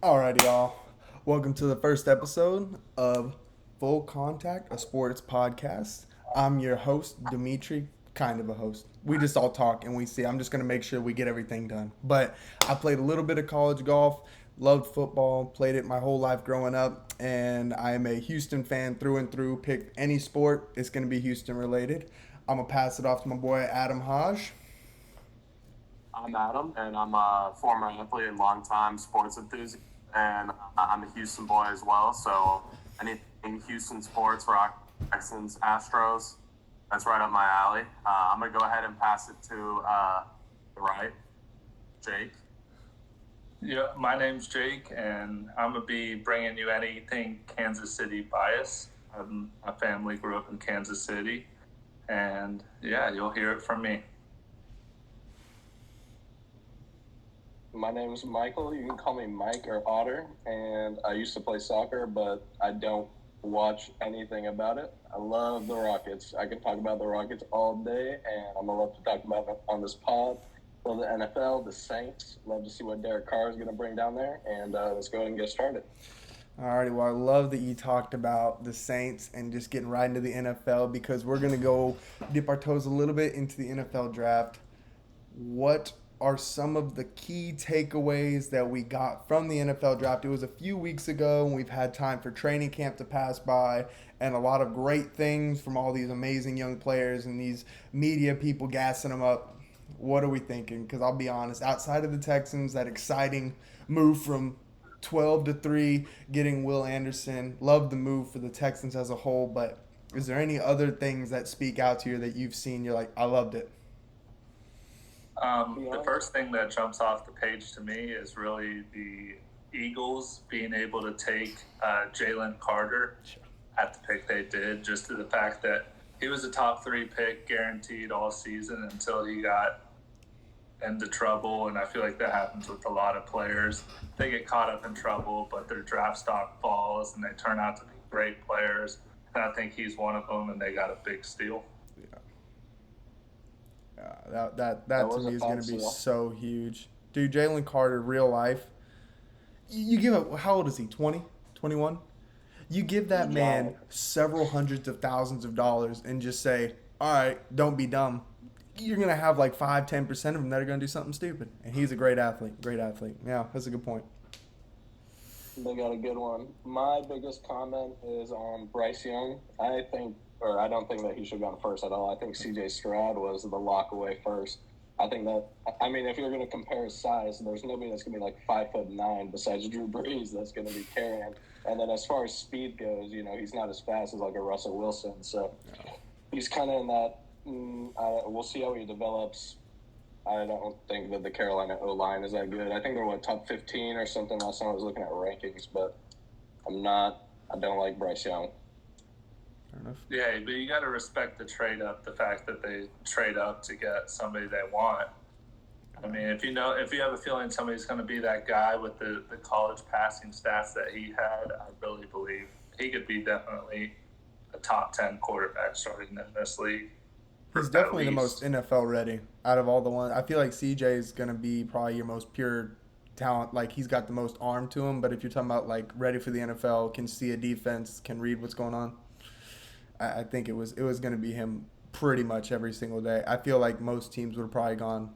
Alrighty, y'all. Welcome to the first episode of Full Contact, a sports podcast. I'm your host, Dimitri, kind of a host. We just all talk and we see. I'm just going to make sure we get everything done. But I played a little bit of college golf, loved football, played it my whole life growing up, and I am a Houston fan through and through. Pick any sport, it's going to be Houston related. I'm going to pass it off to my boy, Adam Hodge. I'm Adam, and I'm a former athlete and longtime sports enthusiast, and I'm a Houston boy as well. So anything Houston sports, Rock, Texans, Astros, that's right up my alley. I'm gonna go ahead and pass it to the right, Jake. Yeah, my name's Jake, and I'm gonna be bringing you anything Kansas City bias. My family grew up in Kansas City, and yeah, you'll hear it from me. My name is Michael. You can call me Mike or Otter. And I used to play soccer, but I don't watch anything about it. I love the Rockets. I can talk about the Rockets all day, and I'm going to love to talk about them on this pod. Love the NFL, the Saints. Love to see what Derek Carr is going to bring down there. And let's go ahead and get started. Alrighty, well, I love that you talked about the Saints and just getting right into the NFL because we're going to go dip our toes a little bit into the NFL draft. What are some of the key takeaways that we got from the NFL draft? It was a few weeks ago, and we've had time for training camp to pass by and a lot of great things from all these amazing young players and these media people gassing them up. What are we thinking? Because I'll be honest, outside of the Texans, that exciting move from 12 to 3, getting Will Anderson, love the move for the Texans as a whole, but is there any other things that speak out to you that you've seen? You're like, I loved it. The first thing that jumps off the page to me is really the Eagles being able to take Jalen Carter at the pick they did, just to the fact that he was a top 3 pick guaranteed all season until he got into trouble. And I feel like that happens with a lot of players. They get caught up in trouble, but their draft stock falls and they turn out to be great players. And I think he's one of them, and they got a big steal. That to me is going to be so huge. Dude, Jalen Carter, real life. You give up, how old is he? 20? 21? You give that man several hundreds of thousands of dollars and just say, all right, don't be dumb. You're going to have like 5-10% of them that are going to do something stupid. And he's a great athlete. Great athlete. Yeah, that's a good point. They got a good one. My biggest comment is on Bryce Young. I don't think that he should have gone first at all. I think C.J. Stroud was the lock away first. I think that, I mean, if you're going to compare his size, there's nobody that's going to be like 5'9" besides Drew Brees that's going to be carrying. And then as far as speed goes, he's not as fast as like a Russell Wilson. So he's kind of in that. We'll see how he develops. I don't think that the Carolina O-line is that good. I think they're top 15 or something last time I was looking at rankings, but I don't like Bryce Young. Fair enough. Yeah, but you got to respect the trade up, the fact that they trade up to get somebody they want. I mean, if you have a feeling somebody's going to be that guy with the college passing stats that he had, I really believe he could be definitely a top 10 quarterback starting in this league. He's definitely the most NFL ready out of all the ones. I feel like CJ is going to be probably your most pure talent. Like, he's got the most arm to him, but if you're talking about like ready for the NFL, can see a defense, can read what's going on, I think it was going to be him pretty much every single day. I feel like most teams would have probably gone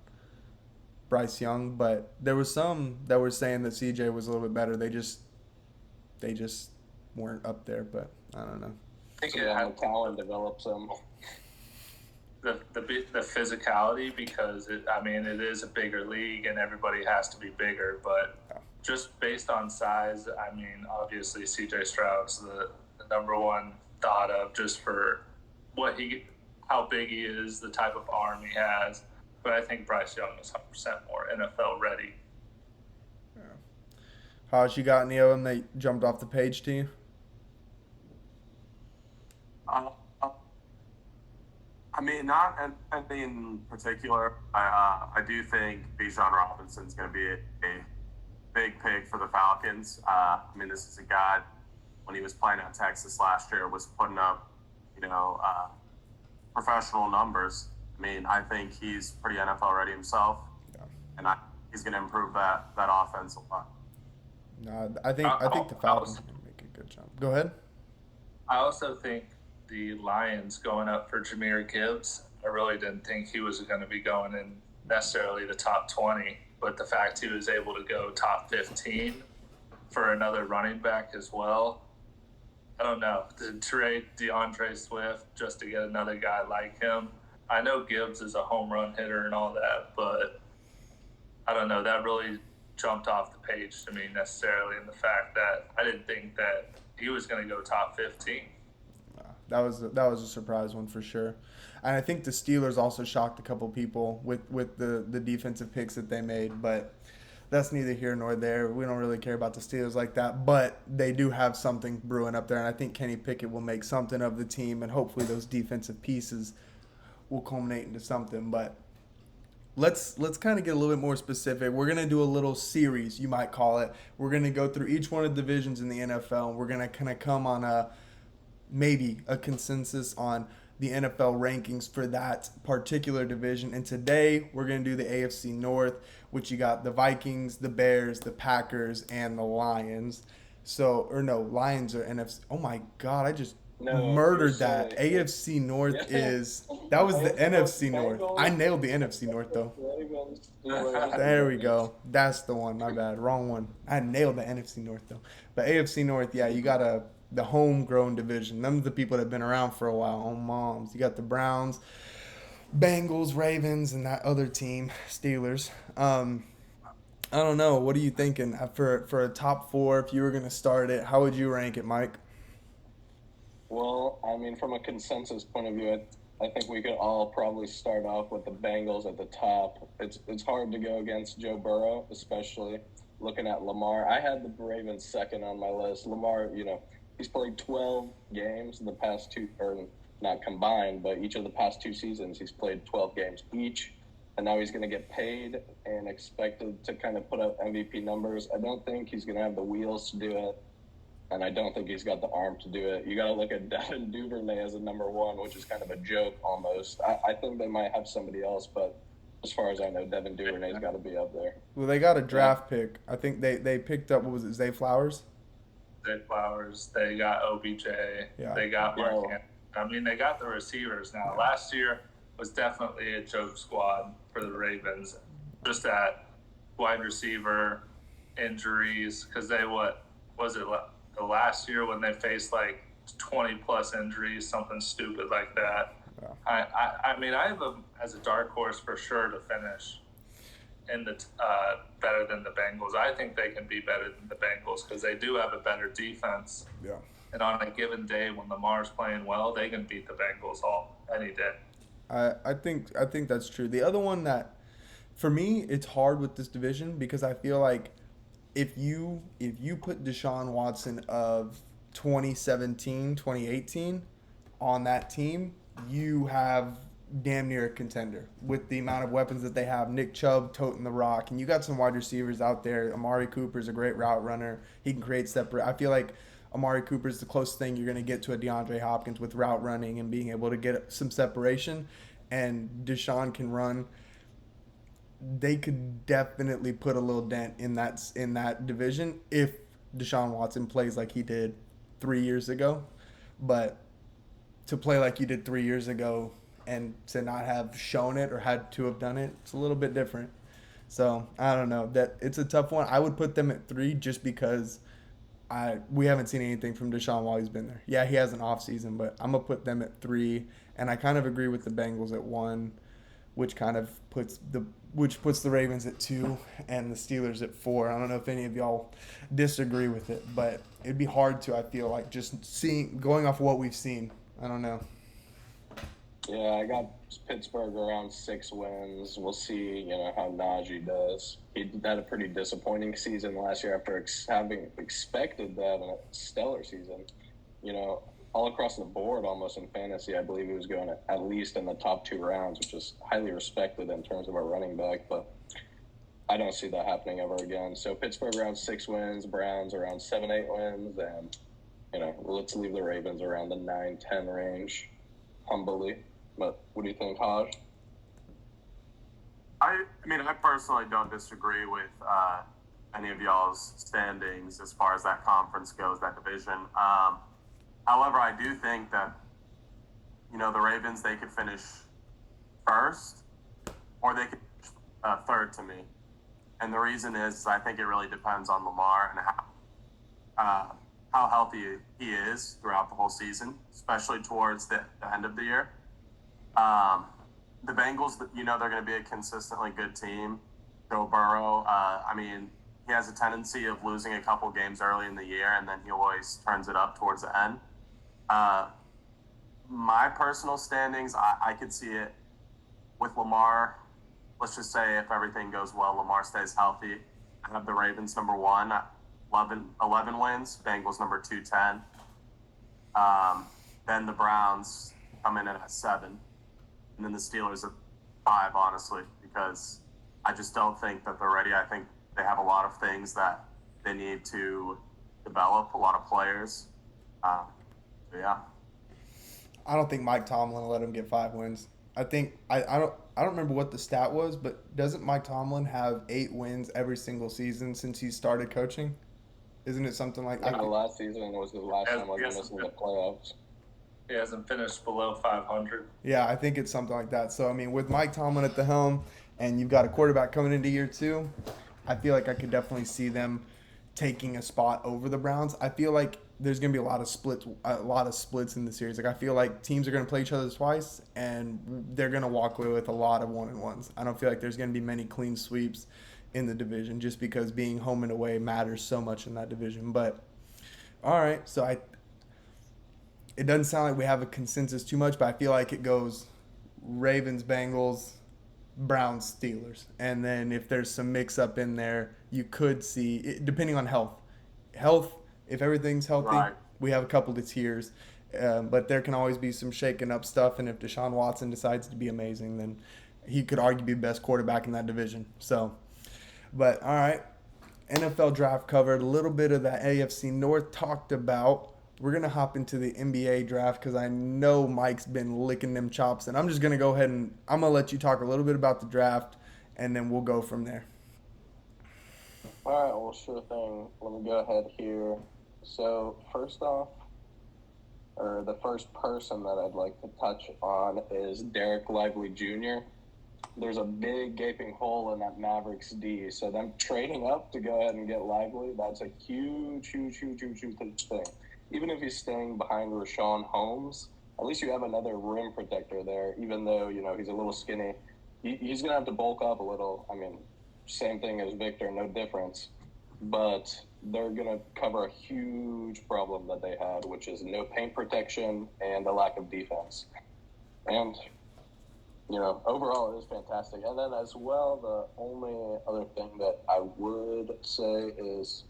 Bryce Young, but there was some that were saying that CJ was a little bit better. They just weren't up there, but I don't know. I think talent develops them. The physicality, because it is a bigger league and everybody has to be bigger, but just based on size, I mean, obviously CJ Stroud's the number one thought of just for how big he is, the type of arm he has. But I think Bryce Young is 100% more NFL ready. Yeah. How's you got any of them that jumped off the page to you? I mean, not anything in particular. I do think Bijan Robinson's going to be a big pick for the Falcons. I mean, this is a guy, when he was playing at Texas last year, was putting up, professional numbers. I mean, I think he's pretty NFL ready himself, and he's going to improve that offense a lot. No, I think the Falcons are going to make a good jump. Go ahead. I also think the Lions going up for Jahmyr Gibbs, I really didn't think he was going to be going in necessarily the top 20, but the fact he was able to go top 15 for another running back as well, I don't know. To trade DeAndre Swift just to get another guy like him, I know Gibbs is a home run hitter and all that, but I don't know. That really jumped off the page to me necessarily in the fact that I didn't think that he was going to go top 15. That was a surprise one for sure, and I think the Steelers also shocked a couple people with the defensive picks that they made, but that's neither here nor there. We don't really care about the Steelers like that, but they do have something brewing up there, and I think Kenny Pickett will make something of the team, and hopefully those defensive pieces will culminate into something. But let's kind of get a little bit more specific. We're going to do a little series, you might call it. We're going to go through each one of the divisions in the NFL, and we're going to kind of come on maybe a consensus on the NFL rankings for that particular division. And today we're going to do the AFC North, which you got the Vikings, the Bears, the Packers, and the Lions. Lions are NFC. Oh my God, I just murdered that. AFC North that was the NFC North. I nailed the NFC North though. There we go. That's the one. My bad. Wrong one. I nailed the NFC North though. But AFC North, yeah, you got the homegrown division. Them are the people that have been around for a while. On moms. You got the Browns, Bengals, Ravens, and that other team, Steelers. I don't know. What are you thinking for a top four? If you were going to start it, how would you rank it, Mike? Well, I mean, from a consensus point of view, I think we could all probably start off with the Bengals at the top. It's hard to go against Joe Burrow, especially looking at Lamar. I had the Ravens second on my list. Lamar, he's played 12 games in the past two, or not combined, but each of the past two seasons, he's played 12 games each. And now he's going to get paid and expected to kind of put up MVP numbers. I don't think he's going to have the wheels to do it. And I don't think he's got the arm to do it. You got to look at Devin Duvernay as a number one, which is kind of a joke almost. I think they might have somebody else, but as far as I know, Devin Duvernay's got to be up there. Well, they got a draft pick. I think they picked up, what was it, Zay Flowers? Zay Flowers. They got OBJ. Yeah. They got Mark Andrews. I mean, they got the receivers now. Yeah. Last year was definitely a joke squad for the Ravens. Just that wide receiver injuries, because the last year when they faced like 20 plus injuries, something stupid like that. Yeah. I mean, I have them as a dark horse for sure to finish in the better than the Bengals. I think they can be better than the Bengals because they do have a better defense. Yeah. And on a given day when Lamar's playing well, they can beat the Bengals any day. I think that's true. The other one that, for me, it's hard with this division because I feel like if you put Deshaun Watson of 2017, 2018 on that team, you have damn near a contender with the amount of weapons that they have. Nick Chubb toting the rock, and you got some wide receivers out there. Amari Cooper's a great route runner. He can create separate. I feel like Amari Cooper's the closest thing you're going to get to a DeAndre Hopkins with route running and being able to get some separation, and Deshaun can run. They could definitely put a little dent in that division if Deshaun Watson plays like he did 3 years ago. But to play like you did 3 years ago and to not have shown it or had to have done it, it's a little bit different. So I don't know. That it's a tough one. I would put them at 3 just because we haven't seen anything from Deshaun while he's been there. Yeah, he has an off season, but I'm gonna put them at 3, and I kind of agree with the Bengals at 1, which puts the Ravens at 2 and the Steelers at 4. I don't know if any of y'all disagree with it, but it'd be hard to. I feel like just going off of what we've seen. I don't know. Yeah, I got Pittsburgh around 6 wins. We'll see, how Najee does. He had a pretty disappointing season last year after having expected to have a stellar season. All across the board, almost in fantasy, I believe he was going at least in the top 2 rounds, which is highly respected in terms of a running back. But I don't see that happening ever again. So Pittsburgh around 6 wins, Browns around 7-8 wins, and let's leave the Ravens around the 9-10 range, humbly. But what do you think, Haj? I personally don't disagree with any of y'all's standings as far as that conference goes, that division. However, I do think that, the Ravens, they could finish first or they could finish third to me. And the reason is I think it really depends on Lamar and how healthy he is throughout the whole season, especially towards the end of the year. The Bengals, they're going to be a consistently good team. Joe Burrow, he has a tendency of losing a couple games early in the year, and then he always turns it up towards the end. My personal standings, I could see it with Lamar. Let's just say if everything goes well, Lamar stays healthy. I have the Ravens number 1, 11 wins. Bengals number 2, 10. Then the Browns come in at 7. And then the Steelers at 5, honestly, because I just don't think that they're ready. I think they have a lot of things that they need to develop, a lot of players. Yeah. I don't think Mike Tomlin will let him get 5 wins. I think I don't remember what the stat was, but doesn't Mike Tomlin have 8 wins every single season since he started coaching? Isn't it something like that? Last season was the last time I was missing the playoffs. He hasn't finished below 500. Yeah, I think it's something like that. So, with Mike Tomlin at the helm and you've got a quarterback coming into year 2, I feel like I could definitely see them taking a spot over the Browns. I feel like there's going to be a lot of splits in the series. Like, I feel like teams are going to play each other twice, and they're going to walk away with a lot of 1-1s. I don't feel like there's going to be many clean sweeps in the division just because being home and away matters so much in that division. But, all right, so it doesn't sound like we have a consensus too much, but I feel like it goes Ravens, Bengals, Browns, Steelers. And then if there's some mix-up in there, you could see, depending on health, if everything's healthy, right, we have a couple of tiers. But there can always be some shaken up stuff. And if Deshaun Watson decides to be amazing, then he could arguably be the best quarterback in that division. So, but all right, NFL draft covered, a little bit of the AFC North talked about. We're going to hop into the NBA draft because I know Mike's been licking them chops. And I'm just going to go ahead and I'm going to let you talk a little bit about the draft, and then we'll go from there. All right, well, sure thing. Let me go ahead here. So, first off, the first person that I'd like to touch on is Derek Lively Jr. There's a big gaping hole in that Mavericks D, so them trading up to go ahead and get Lively, that's a huge thing. Even if he's staying behind Rashawn Holmes, at least you have another rim protector there, even though, he's a little skinny. He's going to have to bulk up a little. Same thing as Victor, no difference. But they're going to cover a huge problem that they had, which is no paint protection and a lack of defense. And, overall it is fantastic. And then as well, the only other thing that I would say is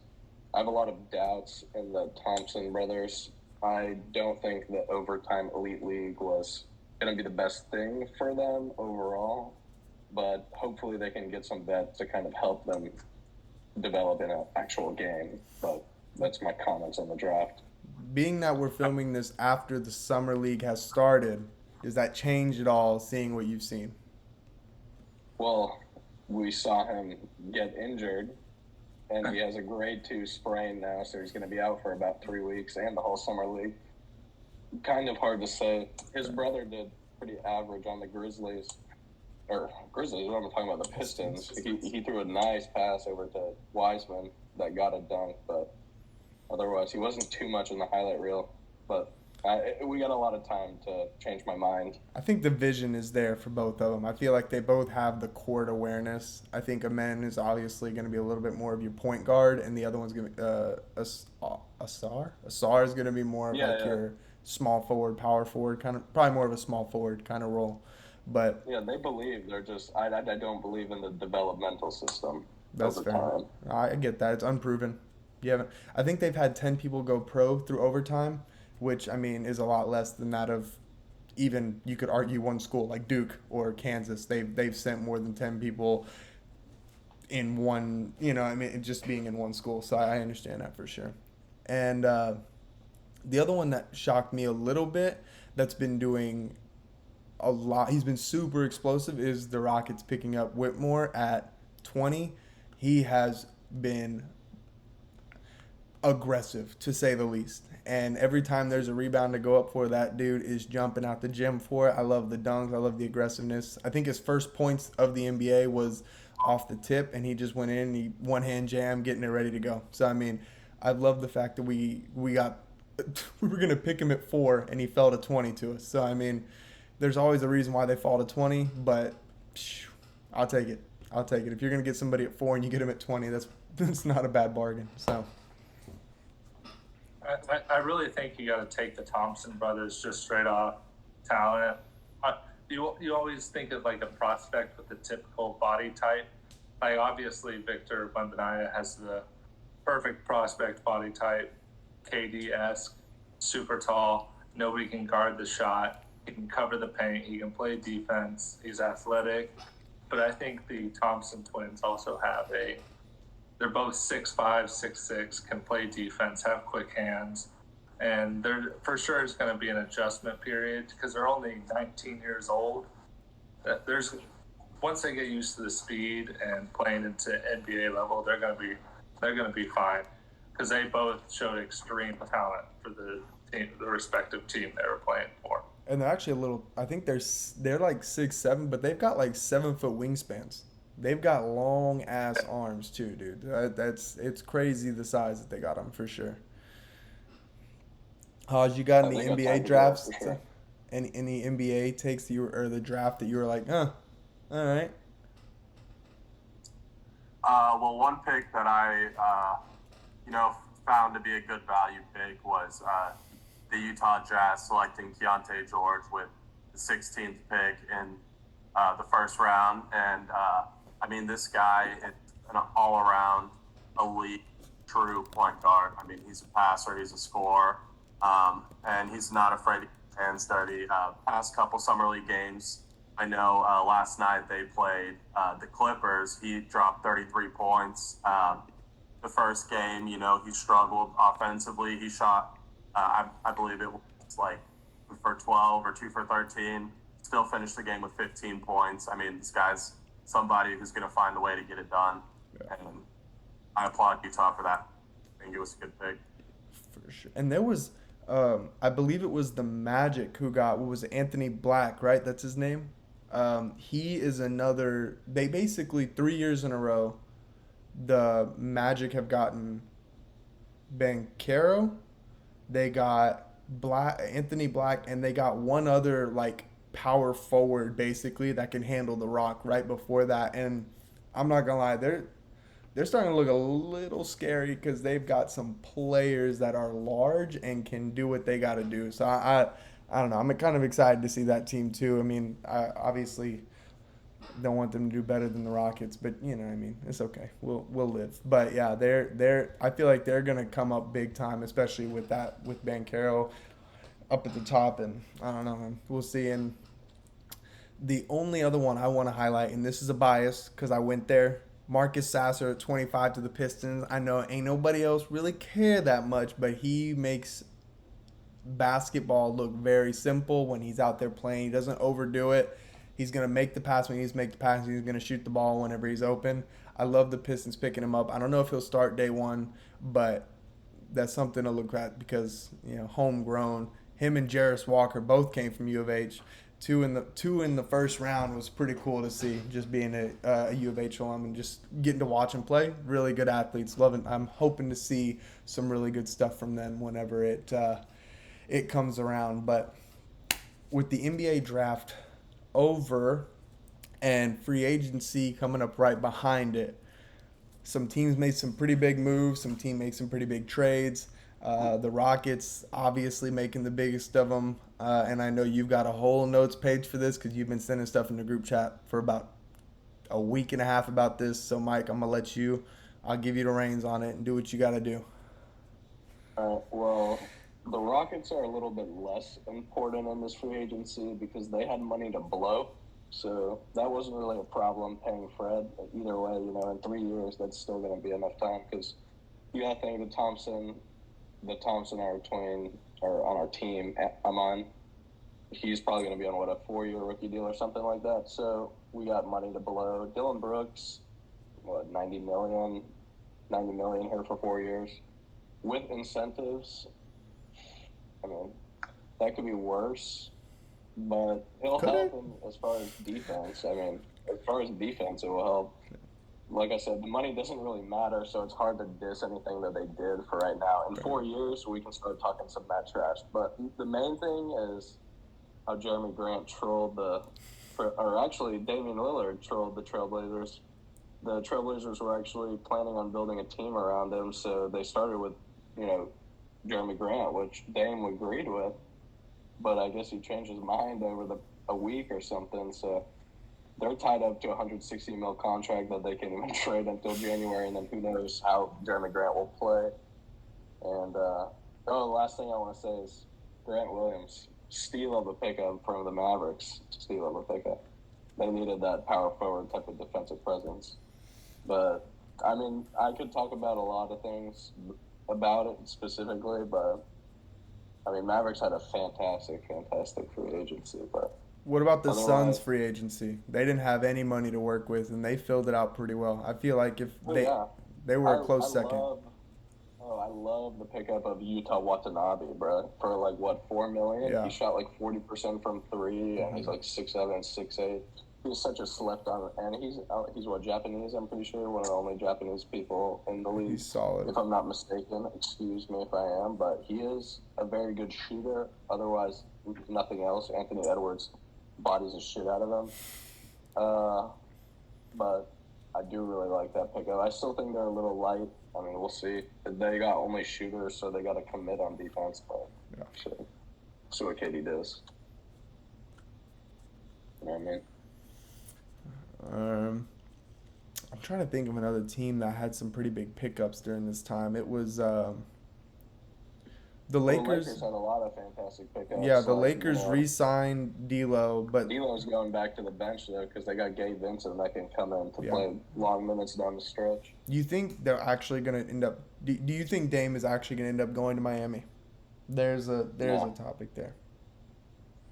I have a lot of doubts in the Thompson brothers. I don't think the overtime elite league was going to be the best thing for them overall, but hopefully they can get some vets to kind of help them develop in an actual game. But that's my comments on the draft. Being that we're filming this after the summer league has started, does that change at all, seeing what you've seen? Well, we saw him get injured, and he has a grade 2 sprain now, so he's going to be out for about 3 weeks and the whole summer league. Kind of hard to say. His brother did pretty average on the Grizzlies. What I'm talking about, the Pistons. He threw a nice pass over to Wiseman that got a dunk, but otherwise he wasn't too much in the highlight reel. But we got a lot of time to change my mind. I think the vision is there for both of them. I feel like they both have the court awareness. I think Amen is obviously going to be a little bit more of your point guard, and the other one's going to be Asar is going to be more of your small forward, power forward, probably more of a small forward kind of role. But yeah, they believe. They're just I don't believe in the developmental system. That's fair. Time. I get that. It's unproven. I think they've had 10 people go pro through overtime, which is a lot less than that of even, you could argue, one school like Duke or Kansas. They've sent more than 10 people in one, just being in one school. So I understand that for sure. And the other one that shocked me a little bit, that's been doing a lot, he's been super explosive, is the Rockets picking up Whitmore at 20. He has been aggressive, to say the least. And every time there's a rebound to go up for, that dude is jumping out the gym for it. I love the dunks. I love the aggressiveness. I think his first points of the NBA was off the tip, and he just went in, he one-hand jam, getting it ready to go. So, I mean, I love the fact that we got we were going to pick him at 4, and he fell to 20 to us. So, I mean, there's always a reason why they fall to 20, but I'll take it. I'll take it. If you're going to get somebody at 4 and you get him at 20, that's not a bad bargain. So. I really think you got to take the Thompson brothers just straight off talent. You always think of like a prospect with the typical body type. Like obviously Victor Wembanyama has the perfect prospect body type, KD-esque, super tall. Nobody can guard the shot. He can cover the paint. He can play defense. He's athletic. But I think the Thompson twins also have they're both 6'5", 6'6", can play defense, have quick hands. And there for sure is going to be an adjustment period because they're only 19 years old. Once they get used to the speed and playing into NBA level, they're going to be fine because they both showed extreme talent for the respective team they were playing for. And they're actually a little. I think they're like 6'7", but they've got like 7-foot wingspans. They've got long ass arms too, dude. It's crazy the size that they got them for sure. Haj, you got any NBA drafts? Sure. Any NBA takes or the draft that you were like, all right. Well, one pick that I, found to be a good value pick was the Utah Jazz selecting Keontae George with the 16th pick in the first round. And, this guy is an all-around elite, true point guard. I mean, he's a passer, he's a scorer, and he's not afraid to get his hands dirty. Past couple Summer League games, I know last night they played the Clippers. He dropped 33 points. The first game, he struggled offensively. He shot, I believe it was like 2 for 12 or 2 for 13. Still finished the game with 15 points. I mean, this guy's somebody who's going to find a way to get it done. Yeah. And I applaud Utah for that. I think it was a good pick. For sure. And there was, I believe it was the Magic who got, what was it, Anthony Black, right? That's his name? He is another, they basically 3 years in a row, the Magic have gotten Banchero, they got Anthony Black, and they got one other like power forward basically that can handle the rock right before that. And I'm not gonna lie, they're starting to look a little scary because they've got some players that are large and can do what they got to do. So I don't know. I'm kind of excited to see that team too. I mean, I obviously don't want them to do better than the Rockets, but it's okay. We'll live. But yeah, I feel like they're gonna come up big time, especially with Banchero up at the top, and I don't know, man. We'll see. And the only other one I want to highlight, and this is a bias because I went there, Marcus Sasser at 25 to the Pistons. I know ain't nobody else really care that much, but he makes basketball look very simple when he's out there playing. He doesn't overdo it. He's going to make the pass when he needs to make the pass. He's going to shoot the ball whenever he's open. I love the Pistons picking him up. I don't know if he'll start day one, but that's something to look at because, homegrown. Him and Jarris Walker both came from U of H. Two in the first round was pretty cool to see, just being a U of H alum and just getting to watch them play. Really good athletes. Loving. I'm hoping to see some really good stuff from them whenever it comes around. But with the NBA draft over and free agency coming up right behind it, some teams made some pretty big moves. Some teams made some pretty big trades. The Rockets obviously making the biggest of them. And I know you've got a whole notes page for this because you've been sending stuff in the group chat for about a week and a half about this. So, Mike, I'm going to I'll give you the reins on it and do what you got to do. Well, the Rockets are a little bit less important in this free agency because they had money to blow. So that wasn't really a problem paying Fred. Either way, in 3 years, that's still going to be enough time because you got to think the Thompson are on our team I'm on. He's probably going to be on, a 4-year rookie deal or something like that. So we got money to blow. Dylan Brooks, $90 million. $90 million here for 4 years with incentives. I mean, that could be worse, but it'll Could help it? as far as defense. I mean, as far as defense, it will help. Like I said, the money doesn't really matter, so it's hard to diss anything that they did for right now. In 4 years, we can start talking some mad trash. But the main thing is how Jeremy Grant trolled Damian Lillard trolled the Trailblazers. The Trailblazers were actually planning on building a team around him, so they started with, Jeremy Grant, which Dame agreed with. But I guess he changed his mind over a week or something, so they're tied up to a $160 million contract that they can even trade until January, and then who knows how Jeremy Grant will play. And the last thing I want to say is Grant Williams, steal of a pickup from the Mavericks. Steal of a pickup. They needed that power forward type of defensive presence. But I mean, I could talk about a lot of things about it specifically, but I mean, Mavericks had a fantastic free agency, but. What about the Otherwise- Suns free agency? They didn't have any money to work with, and they filled it out pretty well. I feel like if they were a close second. I love the pickup of Utah Watanabe, bro. For like what, $4 million? Yeah. He shot like 40% from three, and he's like 6'7", 6'8". He's such a slept on, and he's what, Japanese? I'm pretty sure one of the only Japanese people in the league. He's solid. If I'm not mistaken, excuse me if I am, but he is a very good shooter. Otherwise, nothing else. Anthony Edwards bodies the shit out of him. But I do really like that pickup. I still think they're a little light. I mean, we'll see. They got only shooters, so they got to commit on defense. But so, see what KD does. You know what I mean? I'm trying to think of another team that had some pretty big pickups during this time. It was the Lakers. The Lakers had a lot of fantastic pickups. Yeah, the Lakers re-signed D'Lo, but D'Lo's going back to the bench though because they got Gabe Vincent that can come in to Yeah. play long minutes down the stretch. you think they're actually going to end up? Do you think Dame is actually going to end up going to Miami? There's a topic there.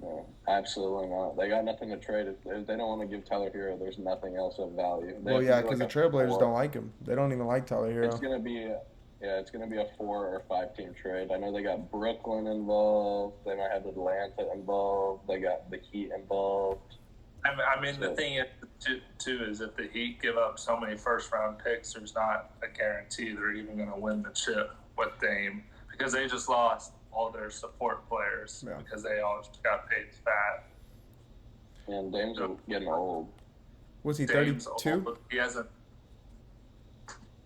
No, absolutely not. They got nothing to trade. If they don't want to give Tyler Hero, there's nothing else of value. Well, yeah, because the Trailblazers don't like him. They don't even like Tyler Hero. It's gonna be a 4 or 5 team trade. I know they got Brooklyn involved. They might have Atlanta involved. They got the Heat involved. I mean, the thing is, too, is if the Heat give up so many first-round picks, there's not a guarantee they're even going to win the chip with Dame because they just lost all their support players because they all just got paid fat. And Dame's getting old. Was he Dame's 32? old, but he hasn't.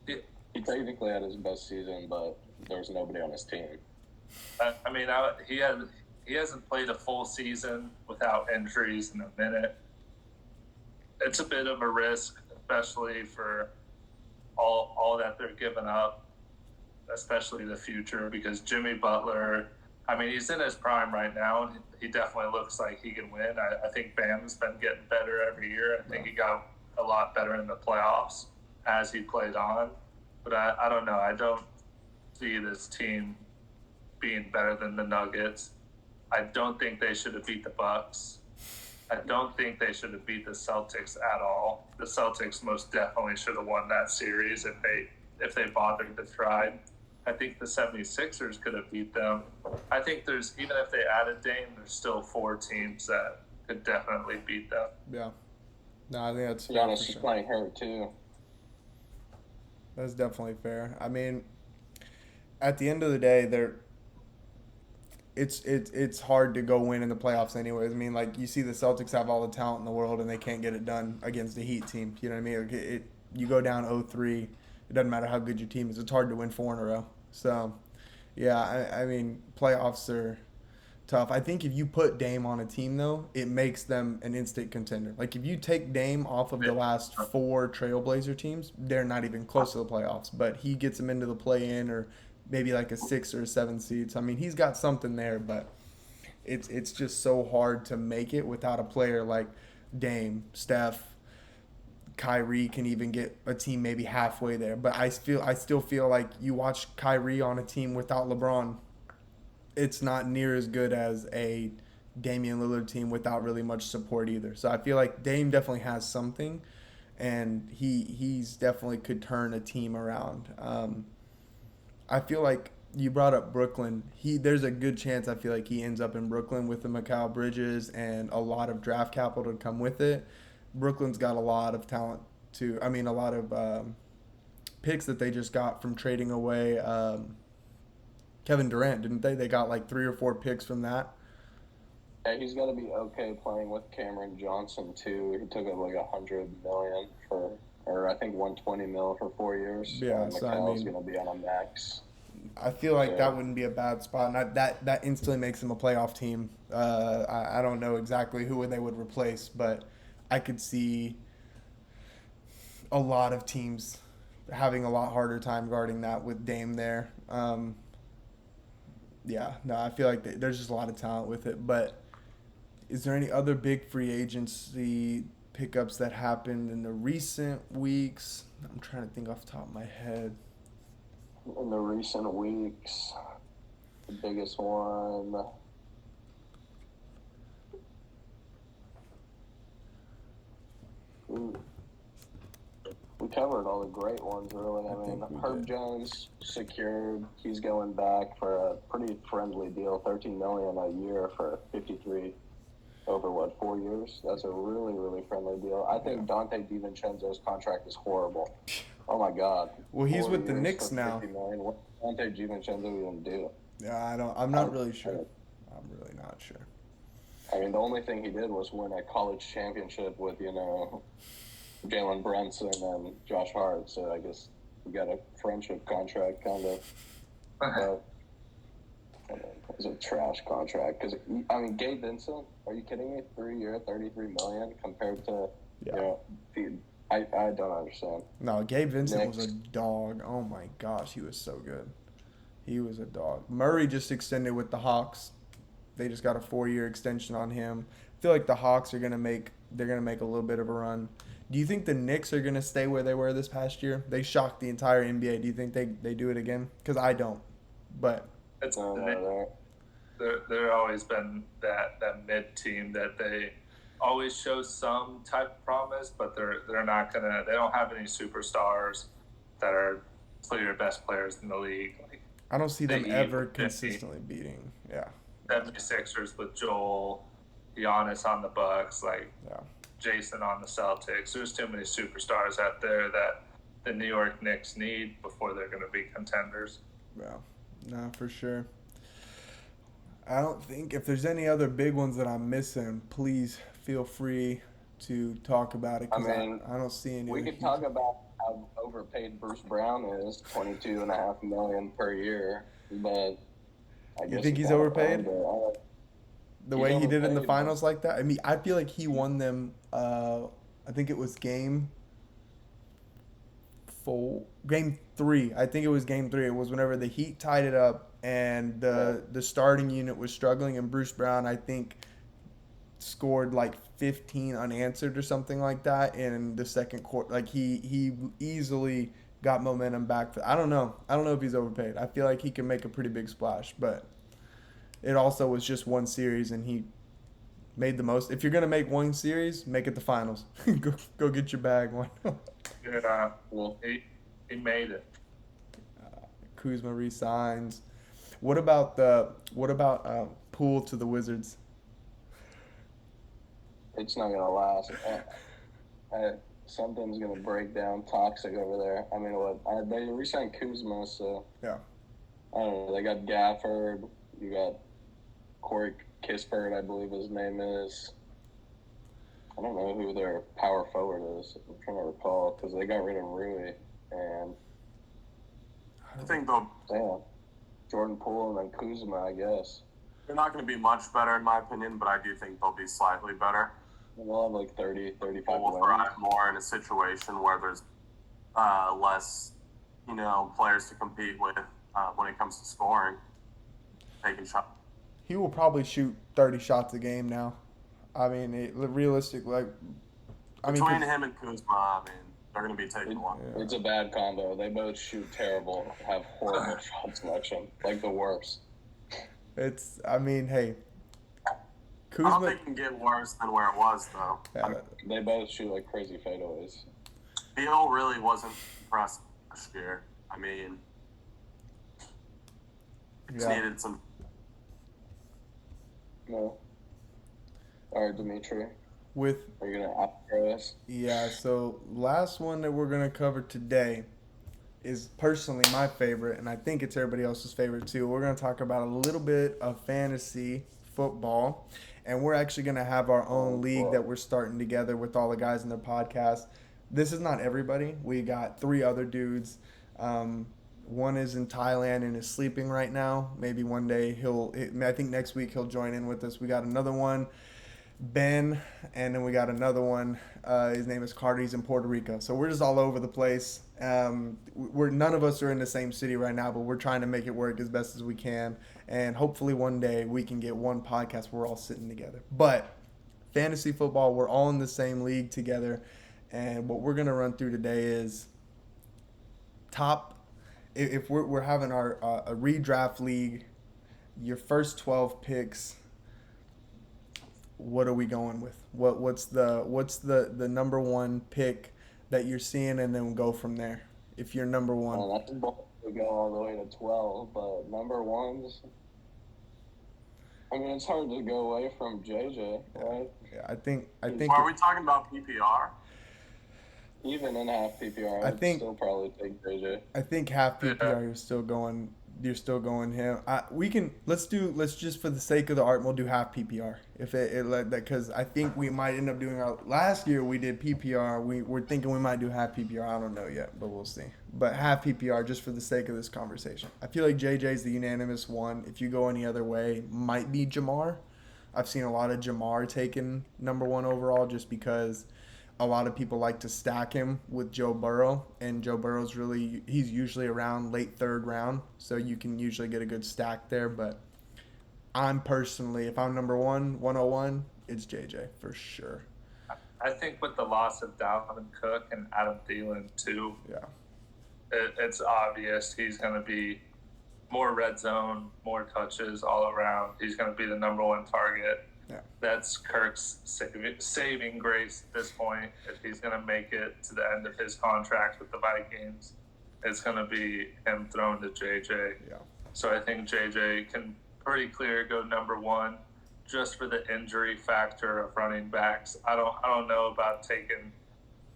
He technically had his best season, but there's nobody on his team. I mean, he hasn't played a full season without injuries in a minute. It's a bit of a risk, especially for all that they're giving up, especially the future, because Jimmy Butler, I mean, he's in his prime right now, and he definitely looks like he can win. I think Bam's been getting better every year. I think he got a lot better in the playoffs as he played on. But I don't know. I don't see this team being better than the Nuggets. I don't think they should have beat the Bucks. I don't think they should have beat the Celtics at all. The Celtics most definitely should have won that series if they bothered to try. I think the 76ers could have beat them. I think even if they added Dame, there's still 4 teams that could definitely beat them. Yeah. No, I think that's fair. Giannis for is sure. playing hurt too. That's definitely fair. I mean, at the end of the day, it's hard to go win in the playoffs anyways. I mean, like, you see the Celtics have all the talent in the world and they can't get it done against the Heat team. You know what I mean? Like, you go down 0-3, it doesn't matter how good your team is. It's hard to win 4 in a row. So, yeah, I mean, playoffs are tough. I think if you put Dame on a team, though, it makes them an instant contender. Like, if you take Dame off of the last 4 Trailblazer teams, they're not even close to the playoffs. But he gets them into the play-in or maybe like a 6 or 7 seeds. I mean, he's got something there, but it's just so hard to make it without a player like Dame, Steph, Kyrie can even get a team maybe halfway there. But I still feel like you watch Kyrie on a team without LeBron, it's not near as good as a Damian Lillard team without really much support either. So I feel like Dame definitely has something. and he's definitely could turn a team around. I feel like you brought up Brooklyn. There's a good chance I feel like he ends up in Brooklyn with the Mikal Bridges and a lot of draft capital to come with it. Brooklyn's got a lot of talent too. I mean, a lot of picks that they just got from trading away Kevin Durant, didn't they? They got like 3 or 4 picks from that. Yeah, he's got to be okay playing with Cameron Johnson too. He took up like $100 million or I think $120 million for 4 years. Yeah, so Mikal's going to be on a max. I feel like that wouldn't be a bad spot, and that instantly makes them a playoff team. I don't know exactly who they would replace, but I could see a lot of teams having a lot harder time guarding that with Dame there. I feel like there's just a lot of talent with it. But is there any other big free agency pickups that happened in the recent weeks? I'm trying to think off the top of my head. In the recent weeks, the biggest one. We covered all the great ones, really. I mean, Herb Jones secured. He's going back for a pretty friendly deal, $13 million a year for 53 over 4 years. That's a really, really friendly deal. I think Dante DiVincenzo's contract is horrible. Oh my God. Well, he's with the Knicks now. What Dante DiVincenzo even do? Yeah, I'm not really sure. I'm really not sure. I mean, the only thing he did was win a college championship with, Jalen Brunson and Josh Hart. So I guess we got a friendship contract, kind of. It was a trash contract. Because, I mean, Gabe Vincent, are you kidding me? 3-year, $33 million compared to, I don't understand. No, Gabe Vincent was a dog. Oh, my gosh. He was so good. He was a dog. Murray just extended with the Hawks. They just got a 4-year extension on him. I feel like the Hawks are going to make a little bit of a run. Do you think the Knicks are going to stay where they were this past year? They shocked the entire NBA. Do you think they do it again? Because I don't. But it's they're always been that mid team that they always show some type of promise, but they're not gonna. They don't have any superstars that are clear best players in the league. Like, I don't see them ever consistently beating. Yeah. 76ers with Joel, Giannis on the Bucks, Jason on the Celtics. There's too many superstars out there that the New York Knicks need before they're going to be contenders. Yeah, no, for sure. I don't think if there's any other big ones that I'm missing, please feel free to talk about it. I mean, I don't see any. We could talk about how overpaid Bruce Brown is, $22.5 million per year, but I guess you think he's overpaid? The way he did in the finals like that? I mean, I feel like he won them, I think it was game 3. I think it was game 3. It was whenever the Heat tied it up and the starting unit was struggling, and Bruce Brown, I think, scored like 15 unanswered or something like that in the second quarter. Like he easily got momentum back. I don't know if he's overpaid. I feel like he can make a pretty big splash, but it also was just one series, and he made the most. If you're gonna make one series, make it the finals. go get your bag. Yeah, well, he made it. Kuzma resigns. What about Poole to the Wizards? It's not gonna last. Something's gonna break down toxic over there. I mean, they re-signed Kuzma, so yeah. I don't know. They got Gafford. You got Corey Kispert, I believe his name is. I don't know who their power forward is. I'm trying to recall because they got rid of Rui and I think Jordan Poole and then Kuzma, I guess. they're not going to be much better in my opinion, but I do think they'll be slightly better. They'll have like 30, 35 We'll wins. thrive more in a situation where there's less, players to compete with when it comes to scoring, taking shots. He will probably shoot 30 shots a game now. I mean, realistically, Between him and Kuzma, they're going to be taking one. It's a bad combo. They both shoot terrible, have horrible shot selection, like the worst. Hey, Kuzma, I don't think it can get worse than where it was, though. Yeah, they both shoot like crazy fadeaways. Beal really wasn't impressed last year. I mean, just Yeah. needed some. No. All right, Dimitri, With are you gonna outro us? yeah, so last one that we're gonna cover today is personally my favorite, and I think it's everybody else's favorite too. We're gonna talk about a little bit of fantasy football, and we're actually gonna have our own league that we're starting together with all the guys in their podcast. This is not everybody. We got 3 other dudes. One is in Thailand and is sleeping right now. Maybe one day I think next week he'll join in with us. We got another one, Ben, and then we got another one. His name is Carter. He's in Puerto Rico. So we're just all over the place. We're none of us are in the same city right now, but we're trying to make it work as best as we can. And hopefully one day we can get one podcast where we're all sitting together. But fantasy football, we're all in the same league together. And what we're gonna run through today is top. If we're having our a redraft league, your first 12 picks. What are we going with? What's the number one pick that you're seeing, and then we'll go from there. If you're number one, That's bold to go all the way to 12, but number ones. I mean, it's hard to go away from JJ, right? yeah, I think Are we talking about PPR? Even in half PPR, I I'd think- still probably take JJ. I think half PPR you're still going him. Let's just for the sake of the art, we'll do half PPR if it like that, because I think we might end up doing our last year we did PPR. We're thinking we might do half PPR. I don't know yet, but we'll see. But half PPR just for the sake of this conversation. I feel like JJ's the unanimous one. If you go any other way, might be Jamar. I've seen a lot of Jamar taken number one overall just because a lot of people like to stack him with Joe Burrow, and Joe Burrow's he's usually around late 3rd round, so you can usually get a good stack there. But I'm personally, if I'm number 101, it's JJ for sure. I think with the loss of Dalvin Cook and Adam Thielen too, Yeah. it's obvious he's going to be more red zone, more touches all around. He's going to be the number one target. Yeah. That's Kirk's saving grace at this point. If he's going to make it to the end of his contract with the Vikings, it's going to be him thrown to JJ. Yeah. So I think JJ can pretty clear go number one, just for the injury factor of running backs. I don't know about taking.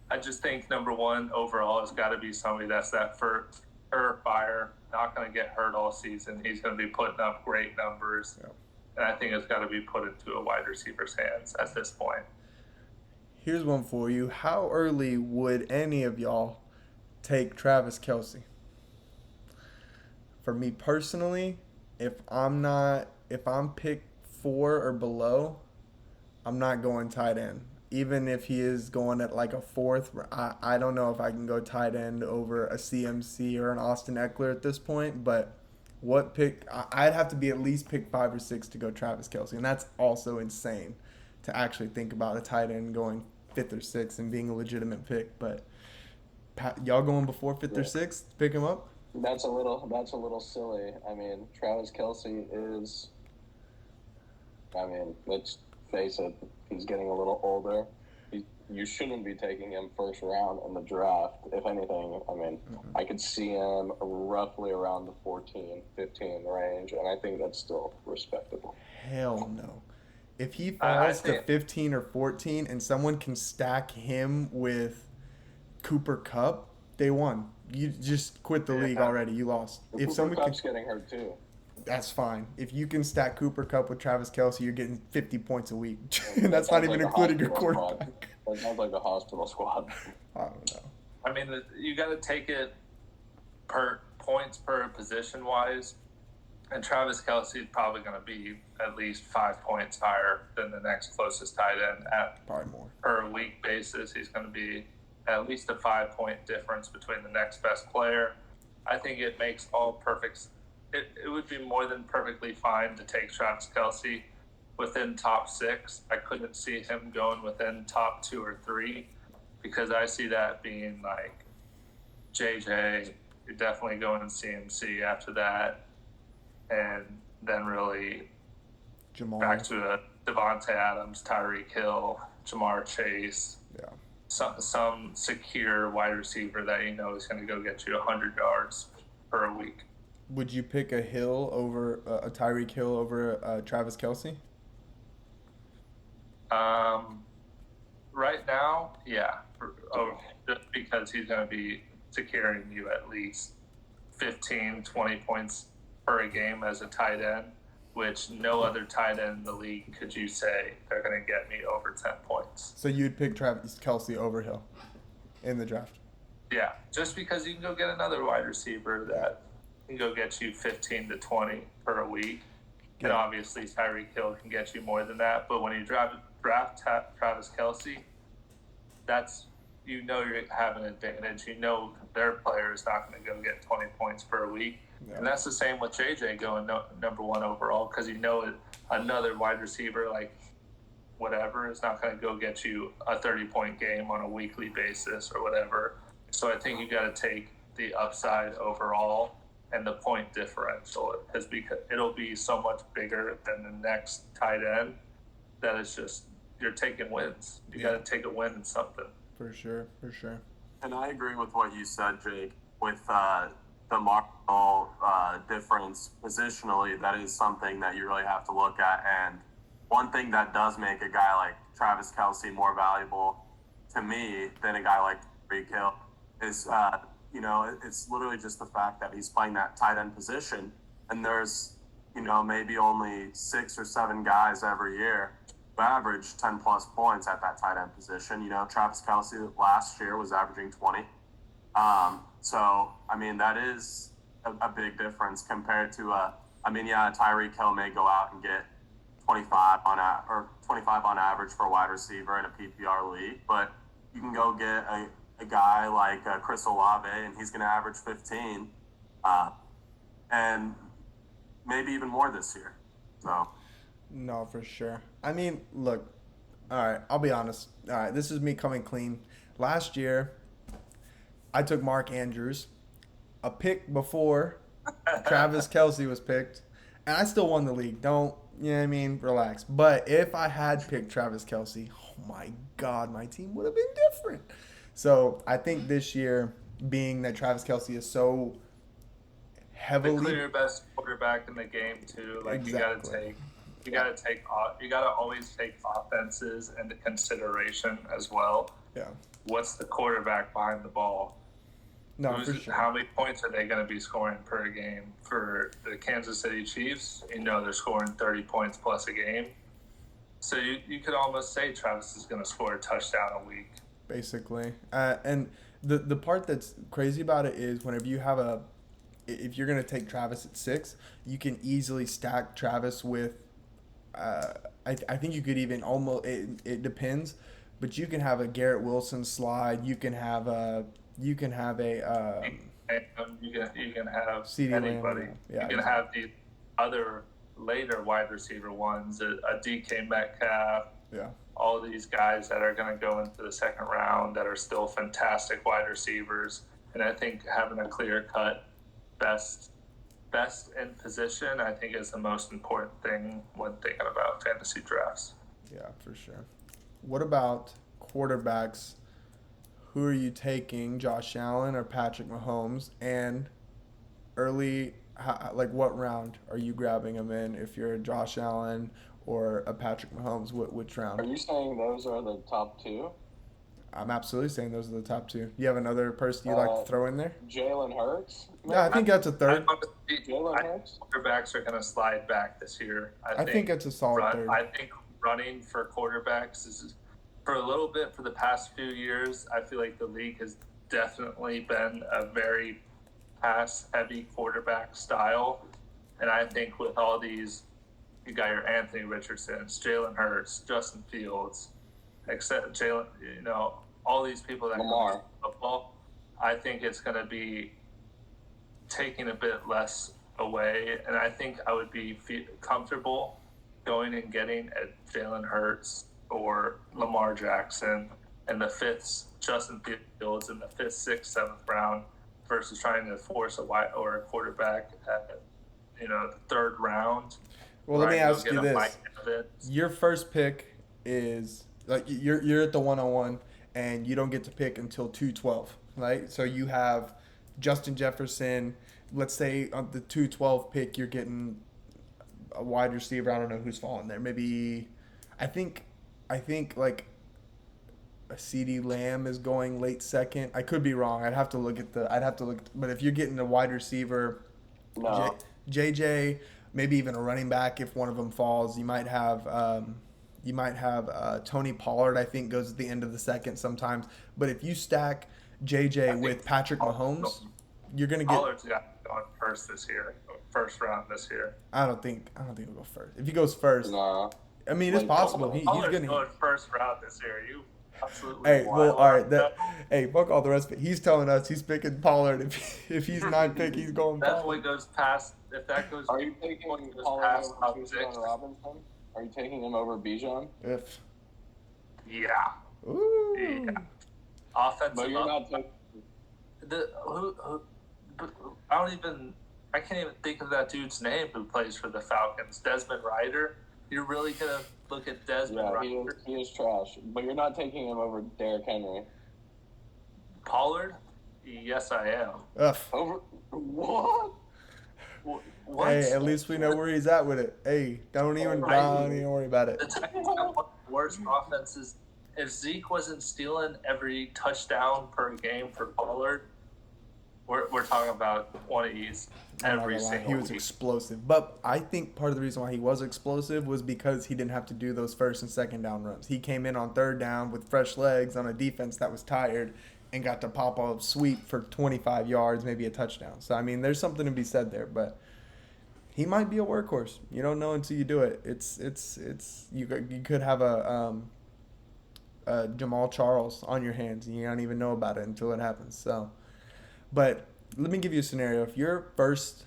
I just think number one overall has got to be somebody that's that fire, not going to get hurt all season. He's going to be putting up great numbers. Yeah. And I think it's got to be put into a wide receiver's hands at this point. Here's one for you. How early would any of y'all take Travis Kelce? For me personally, if I'm pick 4 or below, I'm not going tight end. Even if he is going at like a 4th, I don't know if I can go tight end over a CMC or an Austin Eckler at this point, but what pick? I'd have to be at least pick 5 or 6 to go Travis Kelce, and that's also insane to actually think about a tight end going 5th or 6th and being a legitimate pick. But y'all going before 5th or 6th to pick him up? That's a little silly. I mean, Travis Kelce is. I mean, let's face it. He's getting a little older. You shouldn't be taking him first round in the draft. If anything, I mean, I could see him roughly around the 14, 15 range, and I think that's still respectable. Hell no. If he falls to think 15 or 14 and someone can stack him with Cooper Kupp, they won. You just quit the league already. You lost. But If Cooper someone can, Kupp's getting hurt too. that's fine. If you can stack Cooper Kupp with Travis Kelce, you're getting 50 points a week. And that's not Sounds even like a including your hospital squad. quarterback. That sounds like a hospital squad. I don't know. I mean, you got to take it per points per position wise. And Travis Kelce is probably going to be at least 5 points higher than the next closest tight end at Probably more. per week basis. He's going to be at least a 5-point difference between the next best player. I think it makes all perfect. It would be more than perfectly fine to take Travis Kelce within top 6. I couldn't see him going within top 2 or 3 because I see that being like JJ. You're definitely going CMC after that, and then really Jamal. back to Devontae Adams, Tyreek Hill, Jamar Chase. Yeah. some secure wide receiver that you know is going to go get you 100 yards per week. Would you pick a Hill over a Tyreek Hill over Travis Kelce? Right now, yeah, just because he's going to be securing you at least 15, 20 points per game as a tight end, which no other tight end in the league could you say they're going to get me over 10 points. So you'd pick Travis Kelce over Hill in the draft? Yeah, just because you can go get another wide receiver that can go get you 15 to 20 per week. Yeah. And obviously Tyreek Hill can get you more than that. But when you draft Travis Kelce, that's, you know, you have an advantage. You know their player is not going to go get 20 points per week. Yeah. And that's the same with JJ going number one overall, because you know another wide receiver like whatever is not going to go get you a 30-point game on a weekly basis or whatever. So I think you got to take the upside overall and the point differential, because it'll be so much bigger than the next tight end that it's just you're taking wins. You got to take a win in something. For sure, for sure. And I agree with what you said, Jake, with the marginal difference positionally. That is something that you really have to look at. And one thing that does make a guy like Travis Kelce more valuable to me than a guy like Tyreek Hill is, it's literally just the fact that he's playing that tight end position. And there's, maybe only 6 or 7 guys every year who average 10 plus points at that tight end position. Travis Kelce last year was averaging 20. So, that is a big difference compared to, Tyreek Hill may go out and get 25 on average for a wide receiver in a PPR league, but you can go get a guy like Chris Olave, and he's going to average 15, and maybe even more this year. So, no, for sure. Look, all right, I'll be honest. All right, this is me coming clean. Last year, I took Mark Andrews, a pick before Travis Kelce was picked, and I still won the league. Relax. But if I had picked Travis Kelce, oh my God, my team would have been different. So I think this year, being that Travis Kelce is so heavily the clear best quarterback in the game too, like exactly. you gotta always take offenses into consideration as well. Yeah. What's the quarterback behind the ball? No, for sure. How many points are they going to be scoring per game? For the Kansas City Chiefs, they're scoring 30 points plus a game. So you could almost say Travis is going to score a touchdown a week. Basically. And the part that's crazy about it is whenever you have if you're going to take Travis at 6, you can easily stack Travis with, I think you could even almost, it depends, but you can have a Garrett Wilson slide. You can have you can have CeeDee anybody. Yeah, you can have the other later wide receiver ones, a DK Metcalf. Yeah. All these guys that are going to go into the second round that are still fantastic wide receivers. And I think having a clear-cut best in position, I think, is the most important thing when thinking about fantasy drafts. Yeah, for sure. What about quarterbacks? Who are you taking, Josh Allen or Patrick Mahomes? And early, what round are you grabbing them in if you're a Josh Allen or a Patrick Mahomes? Which round? Are you saying those are the top 2? I'm absolutely saying those are the top 2. Do you have another person you'd like to throw in there? Jalen Hurts? Yeah, I think that's a third. Jalen Hurts? Quarterbacks are going to slide back this year. I think it's a solid third. I think running for quarterbacks is, for a little bit, for the past few years, I feel like the league has definitely been a very pass-heavy quarterback style. And I think with all these, you got your Anthony Richardsons, Jalen Hurts, Justin Fields, except Jalen, all these people that Lamar. come to football, I think it's going to be taking a bit less away. And I think I would be comfortable going and getting a Jalen Hurts or Lamar Jackson in the 5th, Justin Fields in the 5th, 6th, 7th round versus trying to force a quarterback at the 3rd round. Well, let me ask you this: your first pick is you're at the 101, and you don't get to pick until 212, right? So you have Justin Jefferson. Let's say on the 212 pick, you're getting a wide receiver. I don't know who's falling there. Maybe, I think like a CD Lamb is going late second. I could be wrong. But if you're getting a wide receiver, No. JJ, maybe even a running back if one of them falls, you might have Tony Pollard. I think goes at the end of the second sometimes. But if you stack JJ with Patrick Mahomes, you're gonna get. Pollard's got going first round this year. I don't think he'll go first. If he goes first, No. I mean it's Like, possible. He's Pollard's gonna. going first round this year. You absolutely. Hey, well, wild. all right. Hey, fuck all the rest of it. He's telling us he's picking Pollard. If he's not pick, he's going That's Pollard. what goes past. If that goes, Are you taking goes Pollard past over top Bijan six, Robinson? Are you taking him over Bijan? If. yeah. Ooh. Yeah. Offensive. But you're not taking. I can't even think of that dude's name who plays for the Falcons. Desmond Ryder. You're really gonna look at Desmond Yeah, Ryder? he is trash. But you're not taking him over Derrick Henry. Pollard? Yes, I am. Ugh. Over what? What? Hey, at least we know where he's at with it. Hey, don't even worry about it. The Titans have one of the worst offenses. If Zeke wasn't stealing every touchdown per game for Pollard, we're talking about one of these I'm not every gonna lie, single he was week. explosive. But I think part of the reason why he was explosive was because he didn't have to do those first and second down runs. He came in on third down with fresh legs on a defense that was tired and got to pop a sweep for 25 yards, maybe a touchdown. So, I mean, there's something to be said there. But he might be a workhorse. You don't know until you do it. You could have a Jamal Charles on your hands, and you don't even know about it until it happens. So, but let me give you a scenario. If you're first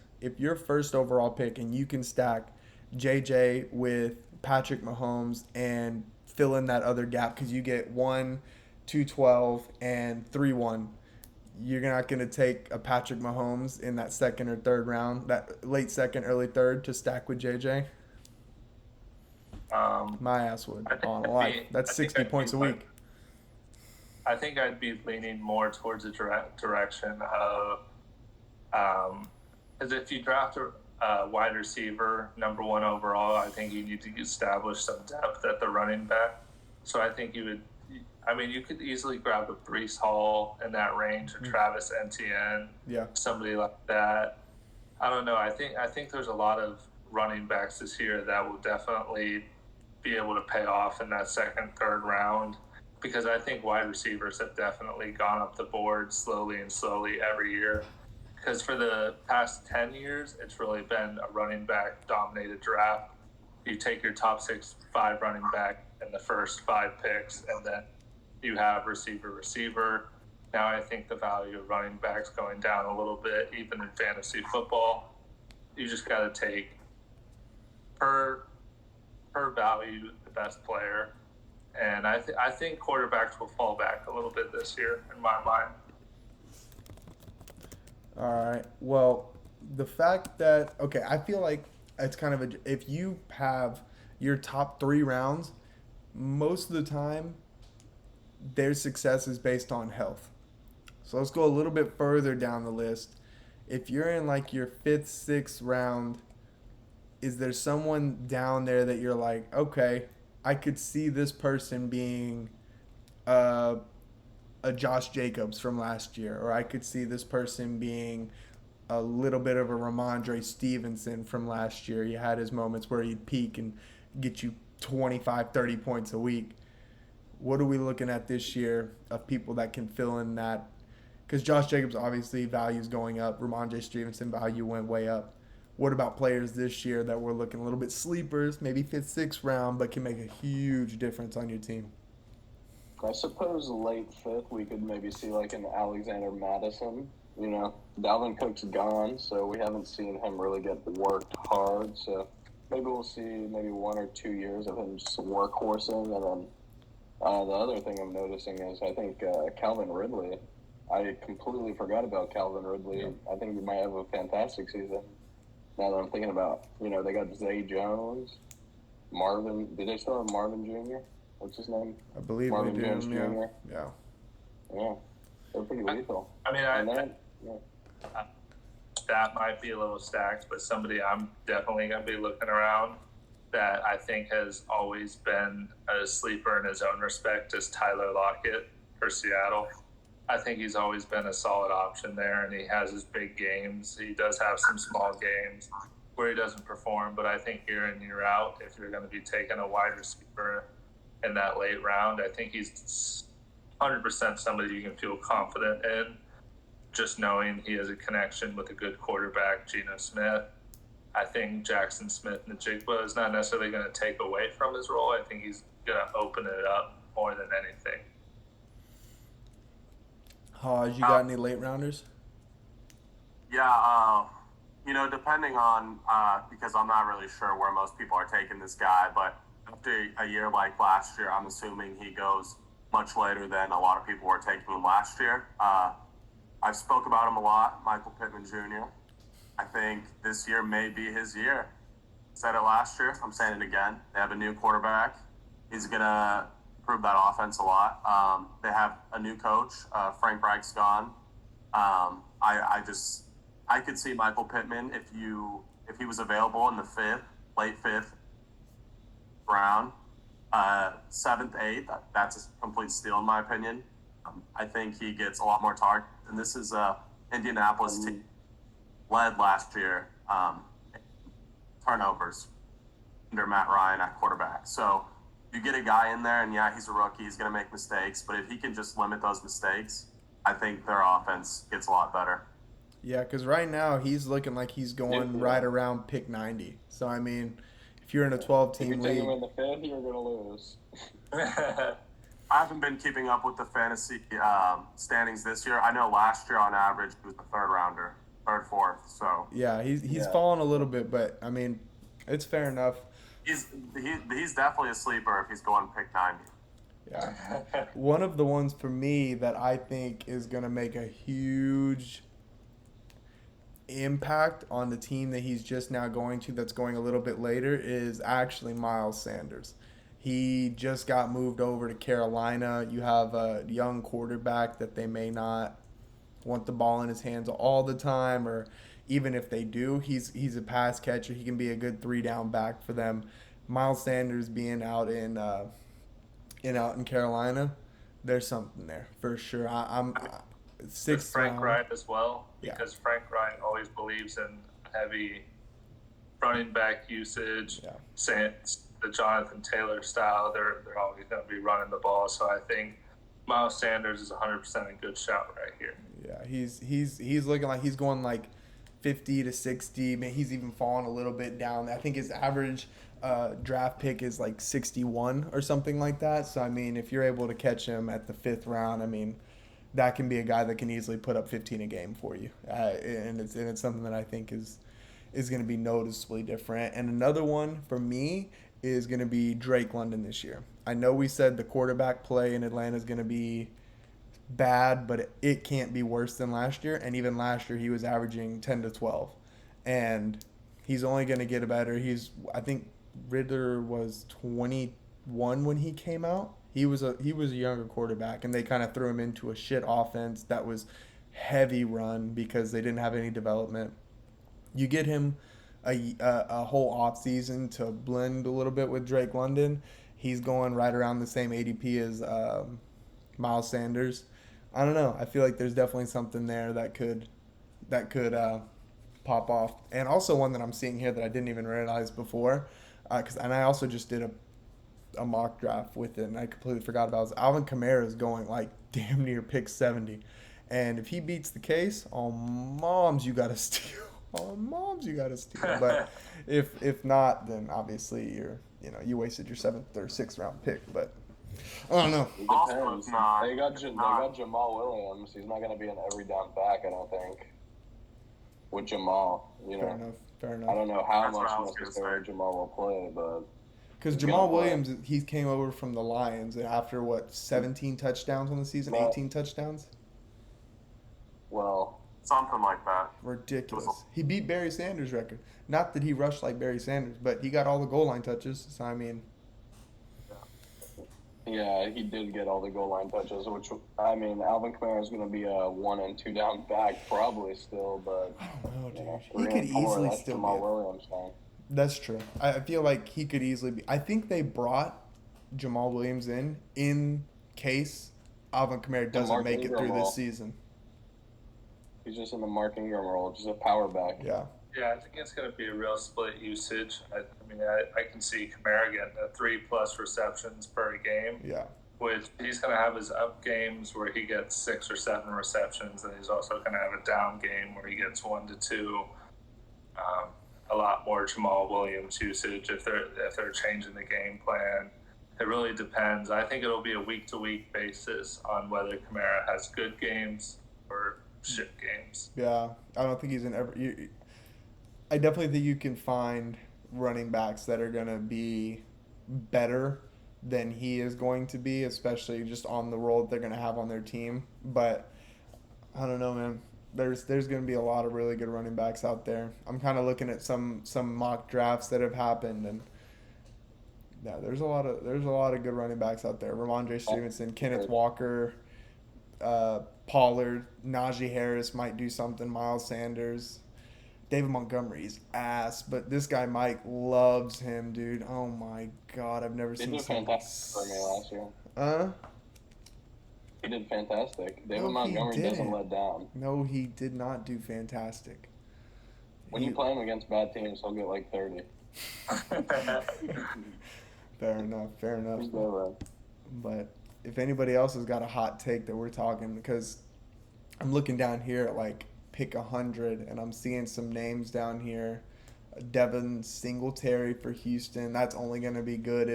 overall pick and you can stack JJ with Patrick Mahomes and fill in that other gap because you get 1, 212, and 3-1. You're not going to take a Patrick Mahomes in that second or third round, that late second, early third to stack with JJ? My ass would, I think on I'd life. be- That's I think 60 I'd points be a like- week. I think I'd be leaning more towards the direction of, because if you draft a wide receiver, number 1 overall, I think you need to establish some depth at the running back. So I think you could easily grab a Breece Hall in that range, or Travis Etienne, Yeah. somebody like that. I don't know. I think there's a lot of running backs this year that will definitely be able to pay off in that second, third round, because I think wide receivers have definitely gone up the board slowly every year. Because for the past 10 years, it's really been a running back dominated draft. You take your top 5 running back in the first 5 picks, and then you have receiver. Now I think the value of running backs going down a little bit, even in fantasy football. You just got to take per value the best player, and I think quarterbacks will fall back a little bit this year in my mind. All right. Well, the fact that I feel like it's kind of if you have your top 3 rounds, most of the time their success is based on health. So let's go a little bit further down the list. If you're in like your 5th, 6th round, is there someone down there that you're like, okay, I could see this person being a Josh Jacobs from last year, or I could see this person being a little bit of a Ramondre Stevenson from last year. He had his moments where he'd peak and get you 25, 30 points a week. What are we looking at this year of people that can fill in that? Because Josh Jacobs, obviously, value's going up. Ramondre Stevenson value went way up. What about players this year that we're looking a little bit sleepers, maybe 5th, 6th round, but can make a huge difference on your team? I suppose late 5th we could maybe see like an Alexander Madison. You know, Dalvin Cook's gone, so we haven't seen him really get worked hard. So maybe we'll see maybe 1 or 2 years of him just workhorsing. And then the other thing I'm noticing is I think Calvin Ridley. I completely forgot about Calvin Ridley. Yeah. I think he might have a fantastic season. Now that I'm thinking about, they got Zay Jones, Marvin. Did they still have Marvin Jr.? what's his name? I believe Marvin we do. Jones Yeah. Jr. Yeah. Yeah, they're pretty lethal. I mean, And then, yeah. that might be a little stacked, but somebody I'm definitely going to be looking around that I think has always been a sleeper in his own respect is Tyler Lockett for Seattle. I think he's always been a solid option there, and he has his big games. He does have some small games where he doesn't perform, but I think year in, year out, if you're going to be taking a wide receiver in that late round, I think he's 100% somebody you can feel confident in, just knowing he has a connection with a good quarterback, Geno Smith. I think Jackson Smith-Njigba is not necessarily going to take away from his role. I think he's going to open it up more than anything. Hodge, you got any late rounders? Yeah, depending on, because I'm not really sure where most people are taking this guy, but after a year like last year, I'm assuming he goes much later than a lot of people were taking him last year. I've spoke about him a lot, Michael Pittman Jr. I think this year may be his year. Said it last year, I'm saying it again. They have a new quarterback. He's going to improve that offense a lot. They have a new coach. Frank Reich's gone. I could see Michael Pittman if he was available in the late fifth round, seventh, eighth. That's a complete steal in my opinion. I think he gets a lot more targets, and this is Indianapolis team led last year turnovers under Matt Ryan at quarterback. So you get a guy in there, and yeah, he's a rookie. He's going to make mistakes, but if he can just limit those mistakes, I think their offense gets a lot better. Yeah, because right now he's looking like he's going right around pick 90. So, I mean, if you're in a 12-team If you league. take him in the fifth, you're going to lose. I haven't been keeping up with the fantasy standings this year. I know last year on average he was the third, fourth. So Yeah, he's fallen a little bit, but, I mean, it's fair enough. he's definitely a sleeper if he's going pick 90. Yeah. One of the ones for me that I think is going to make a huge impact on the team that he's just now going to that's going a little bit later is actually Miles Sanders. He just got moved over to Carolina. You have a young quarterback that they may not want the ball in his hands all the time, or even if they do, he's a pass catcher. He can be a good 3-down back for them. Miles Sanders being out in Carolina, there's something there for sure. I'm sixth Frank round. Wright as well, Yeah. because Frank Wright always believes in heavy running back usage. Yeah. The Jonathan Taylor style, they're always going to be running the ball. So I think Miles Sanders is 100% a good shot right here. Yeah, he's looking like he's going like 50 to 60. Man, he's even fallen a little bit down. I think his average draft pick is like 61 or something like that. So I mean, if you're able to catch him at the 5th round, I mean, that can be a guy that can easily put up 15 a game for you, and it's something that I think is going to be noticeably different. And another one for me is going to be Drake London this year. I know we said the quarterback play in Atlanta is going to be bad, but it can't be worse than last year. And even last year, he was averaging 10 to 12, and he's only going to get better. I think Ridder was 21 when he came out. He was a younger quarterback, and they kind of threw him into a shit offense that was heavy run because they didn't have any development. You get him a whole offseason to blend a little bit with Drake London. He's going right around the same ADP as Miles Sanders. I don't know. I feel like there's definitely something there that could pop off. And also one that I'm seeing here that I didn't even realize before, and I also just did a mock draft with it, and I completely forgot about it. Alvin Kamara is going like damn near pick 70. And if he beats the case, on moms you got to steal. On moms you got to steal. But if not, then obviously you wasted your 7th or 6th round pick. But I don't know. It Also, depends. it's not- They got Jamal Williams. He's not going to be an every down back, I don't think. With Jamal, Fair I enough. don't know how That's what I much was gonna necessarily say. Jamal will play, but Because he's Jamal gonna play. Williams, he came over from the Lions after 17 touchdowns on the season, Well- 18 touchdowns. well, Something like that. Ridiculous. He beat Barry Sanders' record. Not that he rushed like Barry Sanders, but he got all the goal line touches. So I mean, Yeah, he did get all the goal line touches, which, I mean, Alvin Kamara is going to be a 1 and 2 down back probably still, but I don't know, dude. you know, He 3 could and 4, easily that's still Jamal be. Williams thing. That's true. I feel like he could easily be. I think they brought Jamal Williams in case Alvin Kamara doesn't Mark make it Ingram through role. this season. He's just in the Mark Ingram role, just a power back. Yeah. Yeah, I think it's going to be a real split usage. I can see Kamara getting 3+ receptions per game, Yeah. which he's going to have his up games where he gets 6 or 7 receptions, and he's also going to have a down game where he gets 1 to 2. A lot more Jamal Williams usage if they're changing the game plan. It really depends. I think it'll be a week-to-week basis on whether Kamara has good games or shit games. Yeah. I don't think he's in every. I definitely think you can find running backs that are going to be better than he is going to be, especially just on the role that they're going to have on their team. But I don't know, man. There's going to be a lot of really good running backs out there. I'm kind of looking at some mock drafts that have happened, and yeah, there's a lot of good running backs out there. Ramondre Stevenson, Kenneth Walker, Pollard, Najee Harris might do something. Miles Sanders, David Montgomery's ass, but this guy Mike loves him, dude. Oh my god, I've never He seen did something. fantastic for me last year. He did fantastic. David No, he Montgomery doesn't didn't. let down. No, he did not do fantastic. When you play him against bad teams, he'll get like 30. Fair enough. He's good. But if anybody else has got a hot take that we're talking, because I'm looking down here at like pick 100, and I'm seeing some names down here. Devin Singletary for Houston. That's only going to be good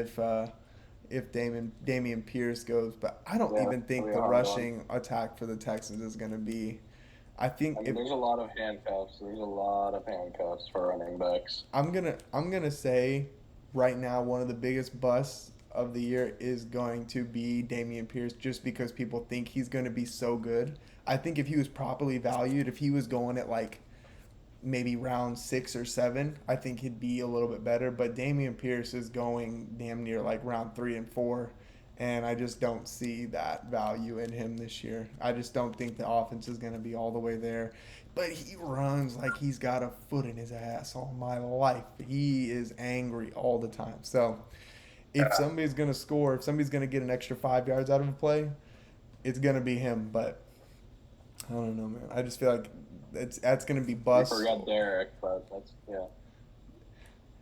if Damian Pierce goes. But I don't even think the rushing attack for the Texans is going to be. I think there's a lot of handcuffs. There's a lot of handcuffs for running backs. I'm gonna say right now one of the biggest busts of the year is going to be Damian Pierce, just because people think he's going to be so good. I think if he was properly valued, if he was going at like maybe round 6 or 7, I think he'd be a little bit better. But Damian Pierce is going damn near like round 3 and 4, and I just don't see that value in him this year. I just don't think the offense is going to be all the way there. But he runs like he's got a foot in his ass all my life. He is angry all the time. So if somebody's going to score, if somebody's going to get an extra 5 yards out of a play, it's going to be him. But I don't know, man. I just feel like that's going to be bust. We forgot Derek, but that's, yeah.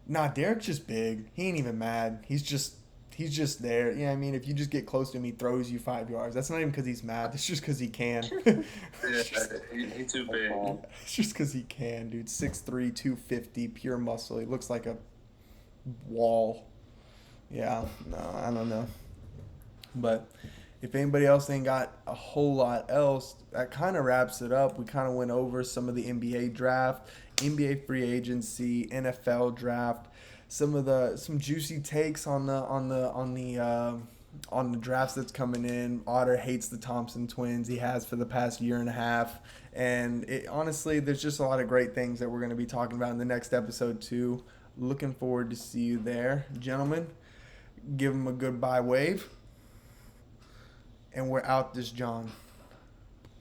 Nah, Derek's just big. He ain't even mad. He's just there. Yeah, I mean, if you just get close to him, he throws you 5 yards. That's not even because he's mad. It's just because he can. He's too big. It's just because he can, dude. 6'3", 250, pure muscle. He looks like a wall. Yeah, no, I don't know. But if anybody else ain't got a whole lot else, that kind of wraps it up. We kind of went over some of the NBA draft, NBA free agency, NFL draft, some juicy takes on the drafts that's coming in. Otter hates the Thompson twins. He has for the past year and a half. And honestly, there's just a lot of great things that we're going to be talking about in the next episode too. Looking forward to see you there. Gentlemen, give them a goodbye wave. And we're out this John.